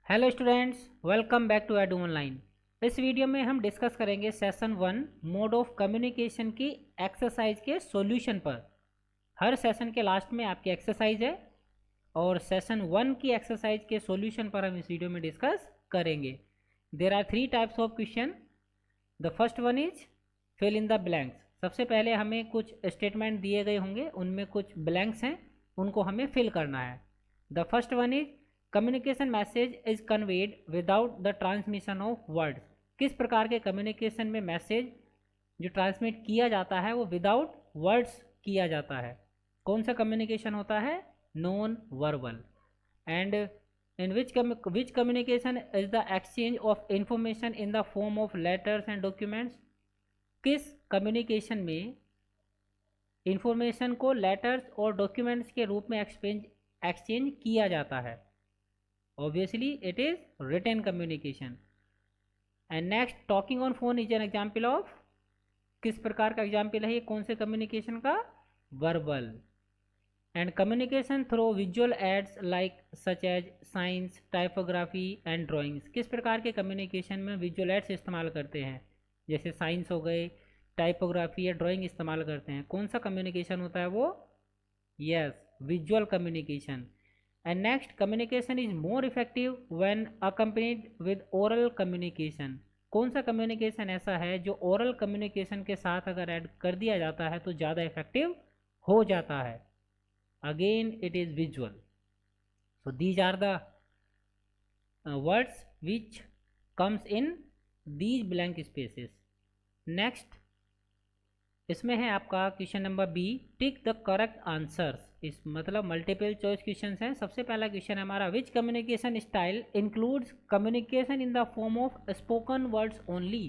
Hello students, welcome back to Edu Online. इस video में हम डिस्कस करेंगे सेशन 1 मोड ऑफ कम्युनिकेशन की एक्सरसाइज के सॉल्यूशन पर। हर सेशन के लास्ट में आपकी एक्सरसाइज है और सेशन 1 की एक्सरसाइज के सॉल्यूशन पर हम इस वीडियो में डिस्कस करेंगे। There are 3 types of question. The first one is fill in the blanks. सबसे पहले हमें कुछ स्टेटमेंट दिए गए होंगे, उनमें कुछ ब्लैंक्स हैं, उनको हमें फिल करना है। The first one is communication message is conveyed without the transmission of words. किस प्रकार के कम्युनिकेशन में मैसेज जो ट्रांसमिट किया जाता है वो विदाउट वर्ड्स किया जाता है? कौन सा कम्युनिकेशन होता है? Non verbal. And in which communication is the exchange of information in the form of letters and documents. किस कम्युनिकेशन में इंफॉर्मेशन को लेटर्स और डॉक्यूमेंट्स के रूप में एक्सचेंज किया जाता है? Obviously it is written communication. And next, talking on phone is an example of, किस प्रकार का एग्जाम्पल है ये? कौन से कम्युनिकेशन का? Verbal. And communication through visual aids like such as science, typography and drawings. किस प्रकार के कम्युनिकेशन में विजुअल एड्स इस्तेमाल करते हैं? जैसे साइंस हो गए, टाइपोग्राफी या ड्राइंग इस्तेमाल करते हैं। कौन सा कम्युनिकेशन होता है वो? Yes, visual communication. And next, communication is more effective when accompanied with oral communication. कौन सा कम्युनिकेशन ऐसा है जो ओरल कम्युनिकेशन के साथ अगर ऐड कर दिया जाता है तो ज़्यादा इफेक्टिव हो जाता है? Again it is visual. So these are the words which comes in these blank spaces. Next, इसमें है आपका question number B, tick the correct answers. इस मतलब मल्टीपल चॉइस क्वेश्चन हैं। सबसे पहला क्वेश्चन है हमारा, which communication style includes communication in the form of spoken words only.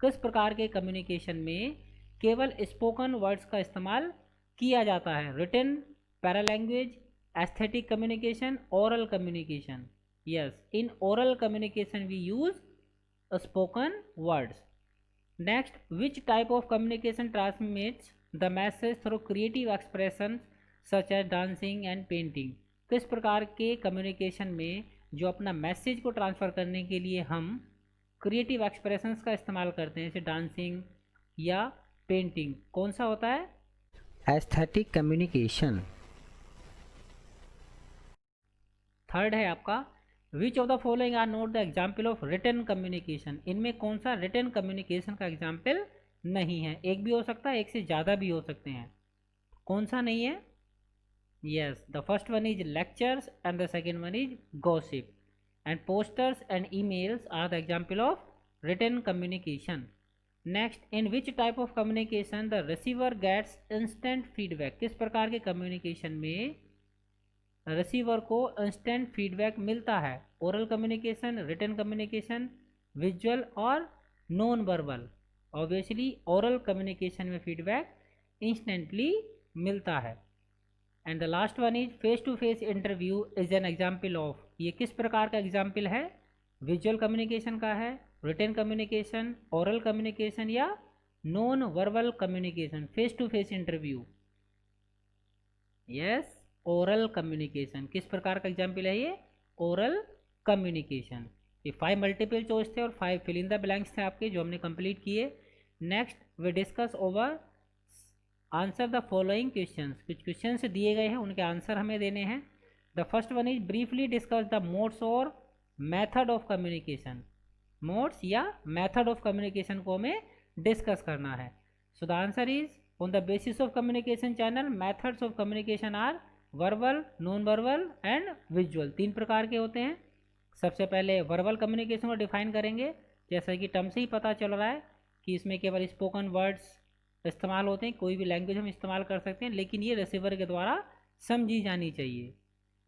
किस प्रकार के कम्युनिकेशन में केवल स्पोकन वर्ड्स का इस्तेमाल किया जाता है? Written, paralanguage, aesthetic communication, oral communication. Yes, in oral communication we use spoken words. Next, which type of communication transmits the message through creative expressions such as dancing and painting? किस प्रकार के communication में जो अपना message को transfer करने के लिए हम क्रिएटिव एक्सप्रेशंस का इस्तेमाल करते हैं, जैसे डांसिंग या पेंटिंग? कौन सा होता है? Aesthetic communication. थर्ड है आपका, which of the following are not the example of written communication. इनमें कौन सा रिटन कम्युनिकेशन का एग्जाम्पल नहीं है? एक भी हो सकता है, एक से ज़्यादा भी हो सकते हैं। कौन सा नहीं है? Yes, the first one is lectures and the second one is gossip. And posters and emails are the example of written communication. Next, in which type of communication the receiver gets instant feedback. किस प्रकार के communication में receiver को instant feedback मिलता है? Oral communication, written communication, visual और non verbal. Obviously oral communication में feedback instantly मिलता है। And the last one is face to face interview is an example of. ये किस प्रकार का एग्जाम्पल है? विजुअल कम्युनिकेशन का है, रिटन कम्युनिकेशन, ओरल कम्युनिकेशन या non verbal communication? Face to face interview, yes, oral communication. किस प्रकार का एग्जाम्पल है ये? Oral communication. ये 5 मल्टीपल चॉइस थे और 5 फिल इन द ब्लैंक्स थे आपके, जो हमने कंप्लीट किए। Next we discuss over answer the following questions. कुछ क्वेश्चंस दिए गए हैं, उनके आंसर हमें देने हैं। The first one is briefly discuss the modes और मेथड ऑफ कम्युनिकेशन। मोड्स या मेथड ऑफ कम्युनिकेशन को हमें डिस्कस करना है। So the answer is, on the basis of communication channel methods of communication are verbal, non verbal and visual. 3 प्रकार के होते हैं। सबसे पहले वर्बल कम्युनिकेशन को डिफाइन करेंगे। जैसा कि टर्म से ही पता चल रहा है कि इसमें केवल स्पोकन वर्ड्स इस्तेमाल होते हैं। कोई भी लैंग्वेज हम इस्तेमाल कर सकते हैं, लेकिन ये रिसीवर के द्वारा समझी जानी चाहिए।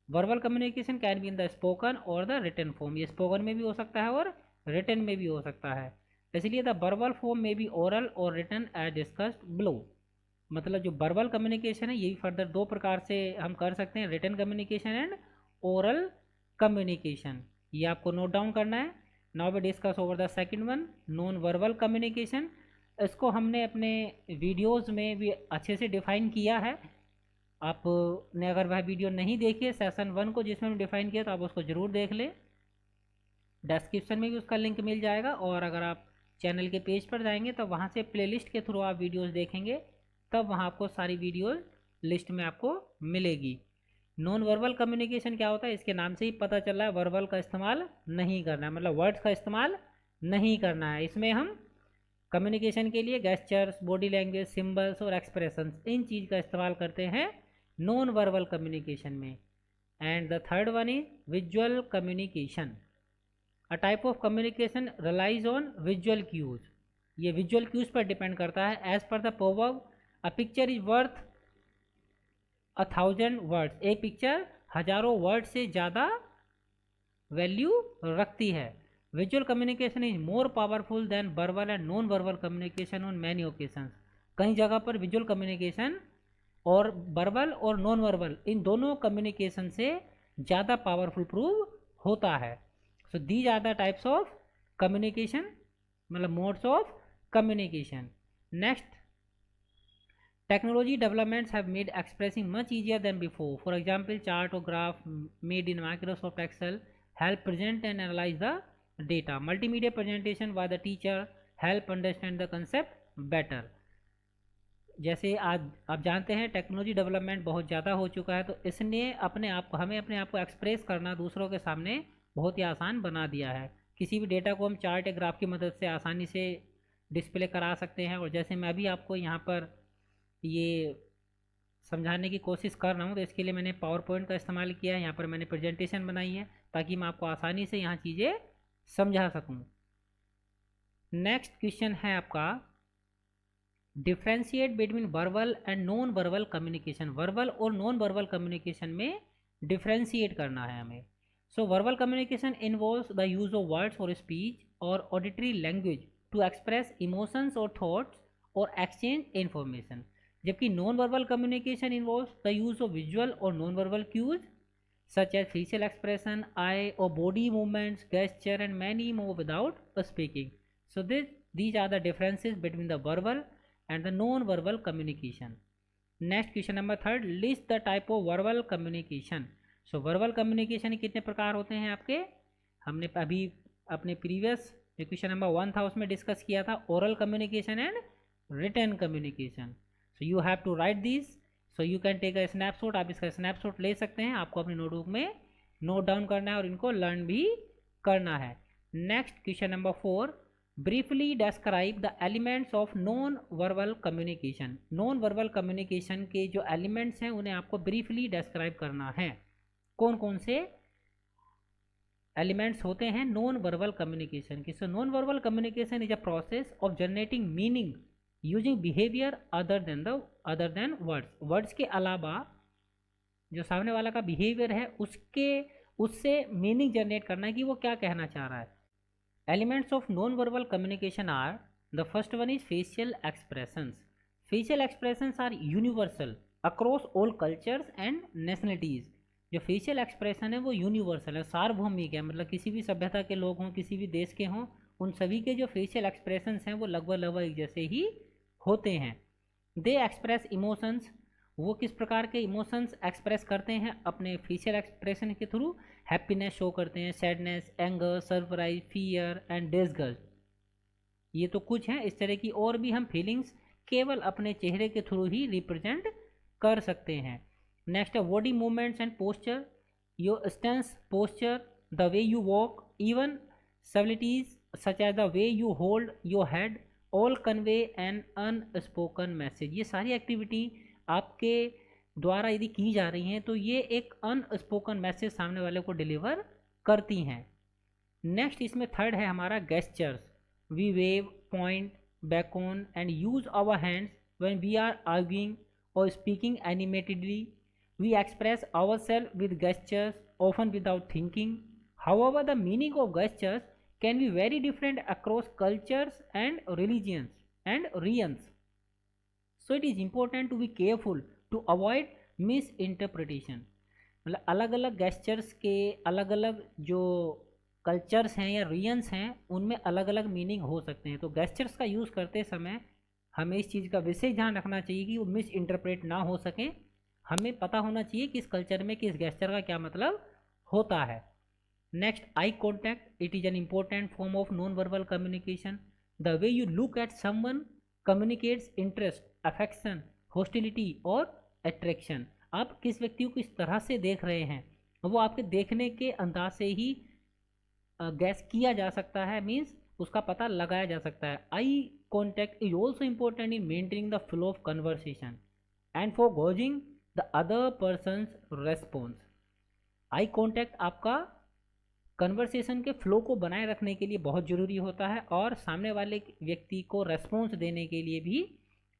Verbal communication can be in the spoken और द रिटन फॉर्म। ये स्पोकन में भी हो सकता है और रिटन में भी हो सकता है। इसलिए द वर्बल फॉर्म में भी ओरल और रिटन एज डिस्कस्ड बिलो। मतलब जो वर्बल कम्युनिकेशन है ये भी फर्दर 2 प्रकार से हम कर सकते हैं, written communication and oral communication. ये आपको नोट डाउन करना है। Now we discuss over the second one, non verbal communication. इसको हमने अपने वीडियोस में भी अच्छे से डिफाइन किया है। आपने अगर वह वीडियो नहीं देखी है सेशन 1 को जिसमें हम डिफाइन किया, तो आप उसको ज़रूर देख लें। डिस्क्रिप्शन में भी उसका लिंक मिल जाएगा, और अगर आप चैनल के पेज पर जाएंगे तो वहाँ से प्लेलिस्ट के थ्रू आप वीडियोस देखेंगे, तब वहाँ आपको सारी वीडियोस लिस्ट में आपको मिलेगी। नॉन वर्बल कम्युनिकेशन क्या होता है, इसके नाम से ही पता चल रहा है, वर्बल का इस्तेमाल नहीं करना है, मतलब वर्ड्स का इस्तेमाल नहीं करना है। इसमें हम कम्युनिकेशन के लिए गेस्चर्स, बॉडी लैंग्वेज, सिंबल्स और एक्सप्रेशंस, इन चीज़ का इस्तेमाल करते हैं नॉन वर्बल कम्युनिकेशन में। And the third one is visual communication. A type of communication relies on visual cues. ये विजुअल क्यूज पर डिपेंड करता है। As per the proverb, a picture is worth 1000 words. एक पिक्चर हजारों word से ज़्यादा value रखती है। Visual communication is more powerful than verbal and non verbal communication on many occasions. कई जगह पर विजुअल कम्युनिकेशन और वर्बल और नॉन वर्बल, इन दोनों कम्युनिकेशन से ज़्यादा पावरफुल प्रूव होता है। So these are the types of communication, मतलब modes of communication. Next, technology developments have made expressing much easier than before. For example, chart or graph made in Microsoft Excel help present and analyze the data. Multimedia presentation by the teacher help understand the concept better. जैसे आज आप जानते हैं technology development बहुत ज़्यादा हो चुका है, तो इसने हमें अपने आप को एक्सप्रेस करना दूसरों के सामने बहुत ही आसान बना दिया है। किसी भी डेटा को हम चार्ट या ग्राफ की मदद से आसानी से डिस्प्ले करा सकते हैं। और जैसे मैं अभी आपको यहाँ पर ये समझाने की कोशिश कर रहा हूँ, तो इसके लिए मैंने पावर पॉइंट का इस्तेमाल किया है। यहाँ पर मैंने प्रेजेंटेशन बनाई है ताकि मैं आपको आसानी से यहाँ चीज़ें समझा सकूँ। नेक्स्ट क्वेश्चन है आपका, differentiate between verbal and non verbal communication. Verbal और नॉन वर्बल कम्युनिकेशन में डिफ्रेंशिएट करना है हमें। So verbal communication involves the use of words और स्पीच और auditory language to express emotions और थॉट्स और एक्सचेंज इंफॉर्मेशन, जबकि non verbal communication involves the use of visual और non verbal cues such as facial expression, eye और body movements, gesture and many more without speaking. So these are the differences between the verbal and the non-verbal communication. Next question number third, list the type of verbal communication. So verbal communication कितने प्रकार होते हैं आपके, हमने अभी अपने previous question number 1 था उसमें डिस्कस किया था, oral communication and written communication. So you have to write this, so you can take a snapshot. आप इसका स्नैपशॉट ले सकते हैं, आपको अपनी नोटबुक में नोट डाउन करना है और इनको लर्न भी करना है। Next question number 4, briefly describe the elements of non verbal communication. Non verbal communication के जो एलिमेंट्स हैं उन्हें आपको ब्रीफली डिस्क्राइब करना है। कौन कौन से एलिमेंट्स होते हैं नॉन वर्बल कम्युनिकेशन की। So non verbal communication is a process of generating meaning using behaviour other than words. Words के अलावा जो सामने वाला का बिहेवियर है उससे मीनिंग जनरेट करना है कि वो क्या कहना चाह रहा है। Elements of non verbal communication are, the first one is facial expressions. Facial expressions are universal across all cultures and nationalities. जो फेशियल एक्सप्रेशन है वो यूनिवर्सल है, सार्वभौमिक है, मतलब किसी भी सभ्यता के लोग हों, किसी भी देश के हों, उन सभी के जो फेशियल एक्सप्रेशंस हैं वो लगभग एक जैसे ही होते हैं। दे एक्सप्रेस इमोशंस, वो किस प्रकार के इमोशंस एक्सप्रेस करते हैं अपने फेशियल एक्सप्रेशन के थ्रू। हैप्पीनेस शो करते हैं, sadness, anger, surprise, fear and disgust. ये तो कुछ हैं, इस तरह की और भी हम फीलिंग्स केवल अपने चेहरे के थ्रू ही रिप्रेजेंट कर सकते हैं। नेक्स्ट है body movements and posture, your stance posture, the way you walk, even subtleties such as the way you hold your head, all convey an unspoken message. ये सारी एक्टिविटी आपके द्वारा यदि की जा रही हैं तो ये एक अनस्पोकन मैसेज सामने वाले को डिलीवर करती हैं। नेक्स्ट इसमें थर्ड है हमारा gestures. We wave, point, beckon and use our hands when we are arguing और speaking animatedly. We express our self with gestures often without thinking. However the meaning of gestures can be very different across cultures and religions and regions. So it is important to be careful to avoid misinterpretation. मतलब अलग अलग gestures के अलग अलग जो cultures हैं या regions हैं उनमें अलग अलग मीनिंग हो सकते हैं। तो गेस्चर्स का यूज़ करते समय हमें इस चीज़ का विशेष ध्यान रखना चाहिए कि वो मिस इंटरप्रेट ना हो सके। हमें पता होना चाहिए किस कल्चर में किस गेस्चर का क्या मतलब होता है। Next, eye contact. It is an important form of non-verbal communication. The way you look at someone communicates interest, affection, hostility और attraction. आप किस व्यक्ति को किस तरह से देख रहे हैं वो आपके देखने के अंदाज से ही गैस किया जा सकता है, मीन्स उसका पता लगाया जा सकता है. Eye contact is also important in maintaining the flow of conversation and for gauging the other persons response. Eye contact आपका कन्वर्सेशन के फ्लो को बनाए रखने के लिए बहुत ज़रूरी होता है और सामने वाले व्यक्ति को रेस्पॉन्स देने के लिए भी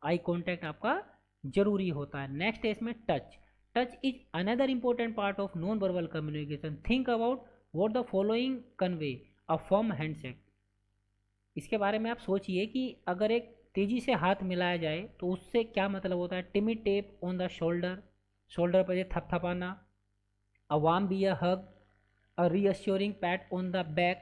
आई कॉन्टैक्ट आपका जरूरी होता है. नेक्स्ट है इसमें touch. Touch is another important part of non verbal communication. Think about what the following convey a firm handshake. इसके बारे में आप सोचिए कि अगर एक तेज़ी से हाथ मिलाया जाए तो उससे क्या मतलब होता है. Timid tap on the shoulder, shoulder पर थपथपाना. A warm bear hug, a reassuring pat on the back,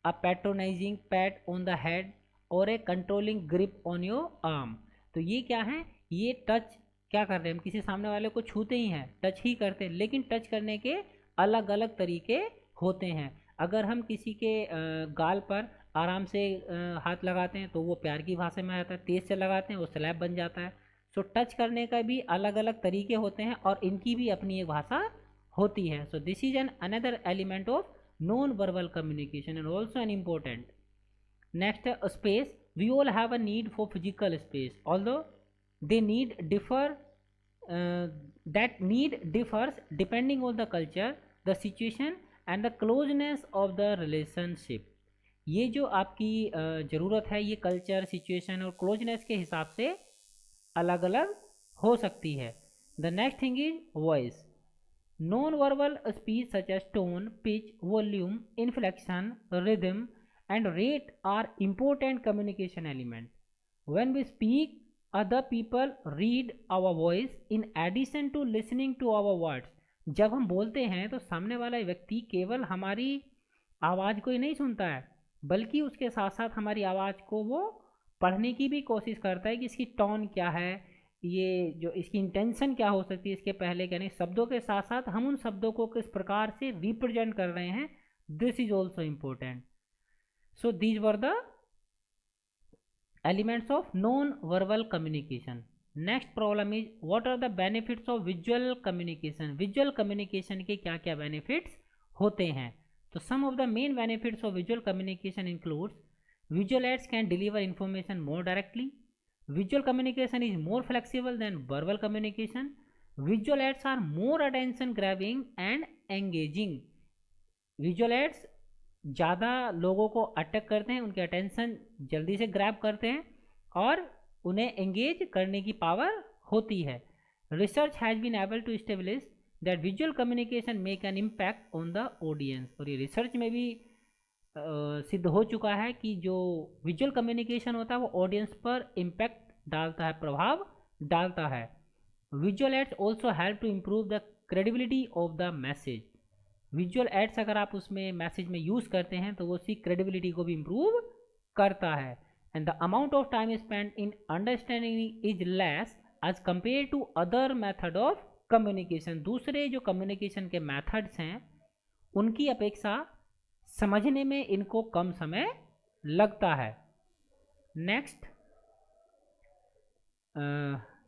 a patronizing pat on the head और a controlling grip on your arm. तो ये क्या है, ये टच क्या कर रहे हैं, हम किसी सामने वाले को छूते ही हैं, टच ही करते हैं, लेकिन टच करने के अलग अलग तरीके होते हैं. अगर हम किसी के गाल पर आराम से हाथ लगाते हैं तो वो प्यार की भाषा में आता है, तेज़ से लगाते हैं वो स्लैप बन जाता है. सो टच करने का भी अलग अलग तरीके होते हैं और इनकी भी अपनी एक भाषा होती है. So this is an another element of non verbal communication and also an important. Next space. We all have a need for physical space, although they need differ, that need differs depending on the culture, the situation and the closeness of the relationship. ये जो आपकी ज़रूरत है ये culture, situation और closeness के हिसाब से अलग अलग हो सकती है. The next thing is voice. Non-verbal speech such as tone, pitch, volume, inflection, rhythm and rate are important communication element. When we speak, other people read our voice in addition to listening to our words. जब हम बोलते हैं तो सामने वाला व्यक्ति केवल हमारी आवाज़ को ही नहीं सुनता है बल्कि उसके साथ साथ हमारी आवाज़ को वो पढ़ने की भी कोशिश करता है कि इसकी टोन क्या है, ये जो इसकी इंटेंशन क्या हो सकती है इसके पहले, यानी शब्दों के साथ साथ हम उन शब्दों को किस प्रकार से रिप्रेजेंट कर रहे हैं. This is also important. So these were the elements of non verbal communication. Next problem is what are the benefits of visual communication. Visual communication के क्या क्या बेनिफिट्स होते हैं. तो some of the main benefits of visual communication includes visual aids can deliver information more directly. Visual communication is more flexible than verbal communication. Visual ads are more attention grabbing and engaging. Visual ads ज़्यादा लोगों को attack करते हैं, उनके attention जल्दी से grab करते हैं और उन्हें एंगेज करने की पावर होती है. Research has been able to establish that visual communication make an impact on the audience. और ये रिसर्च में भी सिद्ध हो चुका है कि जो विजुअल कम्युनिकेशन होता है वो ऑडियंस पर इम्पैक्ट डालता है, प्रभाव डालता है. Visual aids also help to improve the credibility of the message. Visual aids अगर आप उसमें मैसेज में यूज़ करते हैं तो वो उसकी क्रेडिबिलिटी को भी इम्प्रूव करता है. And the amount of time spend in understanding is less as compare to other method of communication. दूसरे जो कम्युनिकेशन के मैथड्स हैं उनकी अपेक्षा समझने में इनको कम समय लगता है. नेक्स्ट,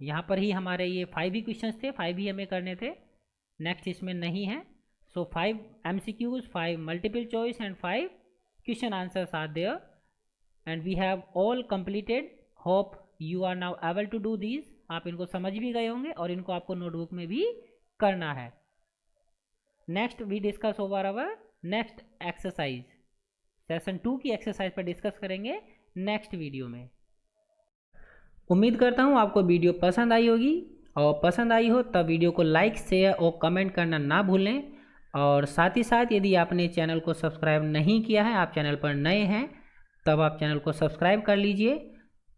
यहाँ पर ही हमारे ये 5 ही क्वेश्चंस थे, 5 ही हमें करने थे. नेक्स्ट इसमें नहीं है. So 5 MCQs, 5 multiple choice and 5 question answers are there and we have all completed. Hope you are now able to do these. आप इनको समझ भी गए होंगे और इनको आपको नोटबुक में भी करना है. Next we discuss over our next exercise. Session 2 की एक्सरसाइज पर डिस्कस करेंगे नेक्स्ट वीडियो में. उम्मीद करता हूँ आपको वीडियो पसंद आई होगी और पसंद आई हो तब वीडियो को लाइक, शेयर और कमेंट करना ना भूलें. और साथ ही साथ यदि आपने चैनल को सब्सक्राइब नहीं किया है, आप चैनल पर नए हैं, तब आप चैनल को सब्सक्राइब कर लीजिए.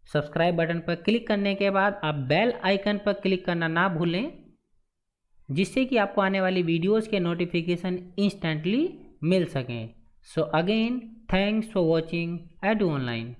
सब्सक्राइब बटन पर क्लिक करने के बाद आप बेल आइकन पर क्लिक करना ना भूलें जिससे कि आपको आने वाली वीडियोज़ के नोटिफिकेशन इंस्टेंटली मिल सकें. So again thanks for watching edu online.